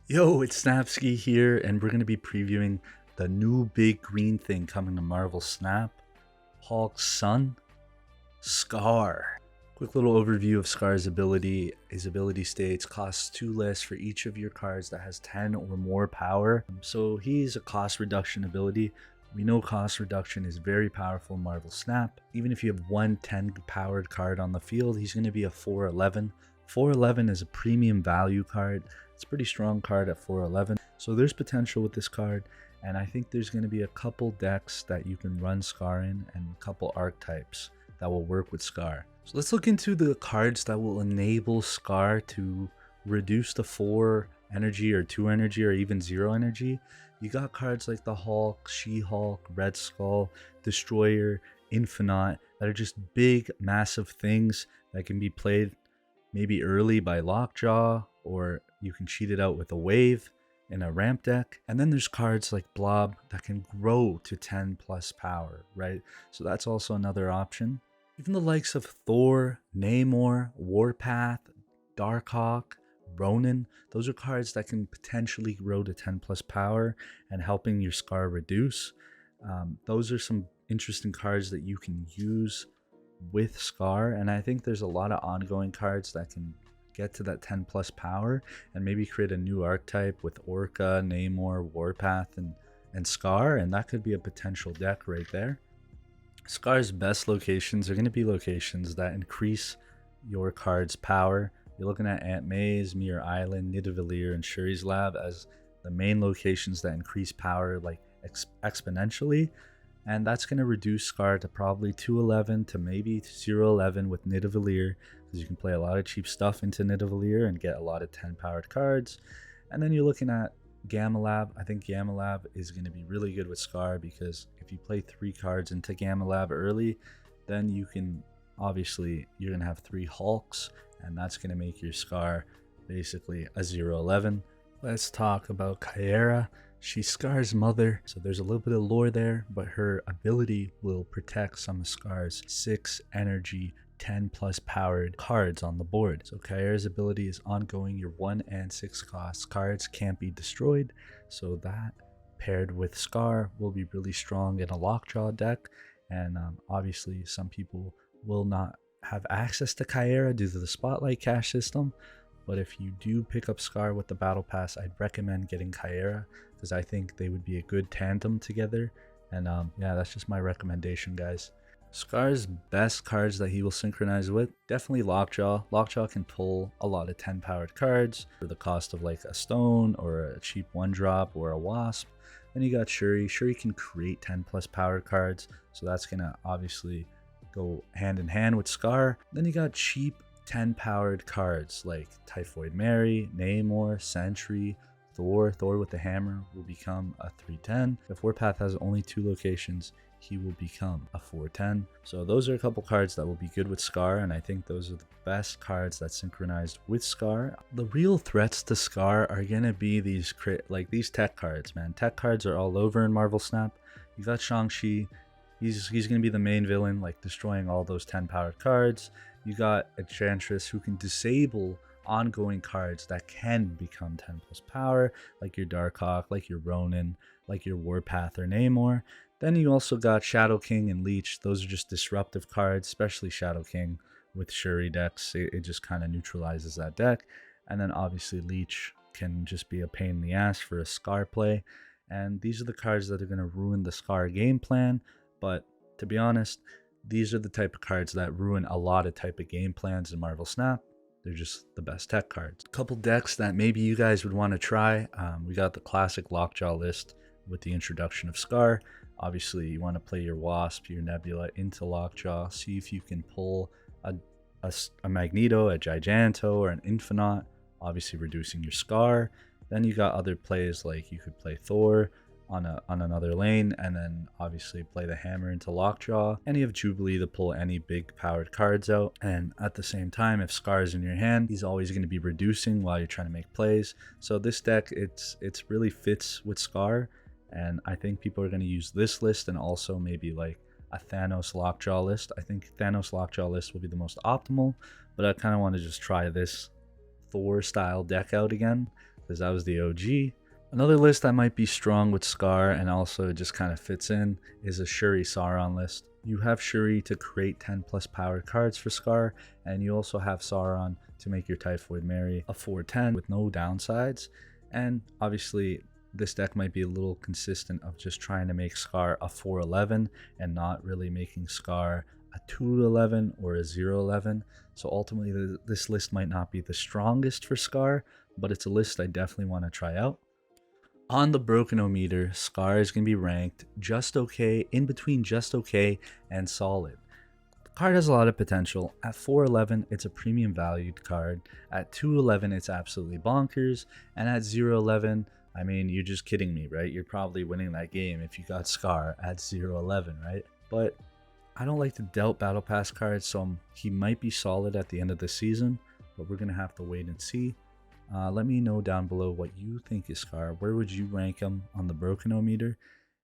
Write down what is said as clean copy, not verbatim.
Yo, it's Snapskii here, and we're going to be previewing the new big green thing coming to Marvel Snap, Hulk's son, Skaar. Quick little overview of Skaar's ability. His ability states costs 2 less for each of your cards that has 10 or more power. So he's a cost reduction ability. We know cost reduction is very powerful in Marvel Snap. Even if you have one 10 powered card on the field, he's going to be a 411. 411 is a premium value card. It's a pretty strong card at 411. So there's potential with this card. And I think there's going to be a couple decks that you can run Skaar in and a couple archetypes that will work with Skaar. So let's look into the cards that will enable Skaar to reduce the 4 energy or 2 energy or even 0 energy. You got cards like the Hulk, She-Hulk, Red Skull, Destroyer, Infinite that are just big, massive things that can be played maybe early by Lockjaw, or you can cheat it out with a wave in a ramp deck. And then there's cards like Blob that can grow to 10 plus power, right? So that's also another option. Even the likes of Thor, Namor, Warpath, Darkhawk, Ronin, those are cards that can potentially grow to 10 plus power and helping your Skaar reduce. Those are some interesting cards that you can use with Skaar, and I think there's a lot of ongoing cards that can get to that 10 plus power and maybe create a new archetype with Orca, Namor, Warpath, and Skaar, and that could be a potential deck right there. Skaar's best locations are going to be locations that increase your card's power. You're looking at Aunt May's, Muir Island, Nidavellir, and Shuri's Lab as the main locations that increase power like exponentially. And that's going to reduce Skaar to probably 211 to maybe 011 with Nidavellir, because you can play a lot of cheap stuff into Nidavellir and get a lot of 10 powered cards. And then you're looking at Gamma Lab. I think Gamma Lab is going to be really good with Skaar, because if you play 3 cards into Gamma Lab early, then you can obviously you're going to have 3 Hulks, and that's going to make your Skaar basically a 011. Let's talk about Kyera. She's Skaar's mother, so there's a little bit of lore there, but her ability will protect some of Skaar's 6 energy 10 plus powered cards on the board. So Kyera's ability is ongoing. Your 1 and 6 cost cards can't be destroyed, so that paired with Skaar will be really strong in a Lockjaw deck. And obviously some people will not have access to Kyera due to the Spotlight cash system, but if you do pick up Skaar with the Battle Pass, I'd recommend getting Kyera, because I think they would be a good tandem together. And yeah, that's just my recommendation, guys. Skaar's best cards that he will synchronize with, definitely Lockjaw. Lockjaw can pull a lot of 10 powered cards for the cost of like a stone or a cheap 1-drop or a wasp. Then you got Shuri. Shuri can create 10 plus powered cards, so that's gonna obviously go hand in hand with Skaar. Then you got cheap 10 powered cards like Typhoid Mary, Namor, Sentry, Thor. Thor with the hammer will become a 310. If Warpath has only 2 locations, he will become a 410. So those are a couple cards that will be good with Skaar, and I think those are the best cards that synchronized with Skaar. The real threats to Skaar are gonna be these tech cards, man. Tech cards are all over in Marvel Snap. You got Shang-Chi. He's gonna be the main villain, like destroying all those 10 powered cards. You got Enchantress, who can disable ongoing cards that can become 10 plus power, like your Darkhawk, like your Ronin, like your Warpath or Namor. Then you also got Shadow King and Leech. Those are just disruptive cards, especially Shadow King with Shuri decks. It just kind of neutralizes that deck. And then obviously Leech can just be a pain in the ass for a Skaar play. And these are the cards that are going to ruin the Skaar game plan. But to be honest, these are the type of cards that ruin a lot of type of game plans in Marvel Snap. They're just the best tech cards. A couple decks that maybe you guys would want to try. We got the classic Lockjaw list with the introduction of Skaar. Obviously, you want to play your Wasp, your Nebula into Lockjaw. See if you can pull a Magneto, a Giganto, or an Infinite. Obviously, reducing your Skaar. Then you got other plays like you could play Thor on another lane, and then obviously play the hammer into Lockjaw, and you have Jubilee to pull any big powered cards out. And at the same time, if Skaar is in your hand, he's always going to be reducing while you're trying to make plays. So this deck, it's really fits with Skaar, and I think people are going to use this list and also maybe like a Thanos Lockjaw list. I think Thanos Lockjaw list will be the most optimal, but I kind of want to just try this Thor style deck out again. because that was the OG. Another list that might be strong with Skaar and also just kind of fits in is a Shuri Sauron list. You have Shuri to create 10 plus power cards for Skaar, and you also have Sauron to make your Typhoid Mary a 4/10 with no downsides. And obviously this deck might be a little consistent of just trying to make Skaar a 4/11 and not really making Skaar a 2/11 or a 0/11. So ultimately this list might not be the strongest for Skaar, but it's a list I definitely want to try out. On the Broken-O-Meter, Skaar is going to be ranked just okay, in between just okay and solid. The card has a lot of potential. At 4/11, it's a premium valued card. At 2/11, it's absolutely bonkers. And at 0/11, I mean, you're just kidding me, right? You're probably winning that game if you got Skaar at 0/11, right? But I don't like to doubt Battle Pass cards, so he might be solid at the end of the season, but we're going to have to wait and see. Let me know down below what you think is Skaar. Where would you rank him on the Broken-O-Meter?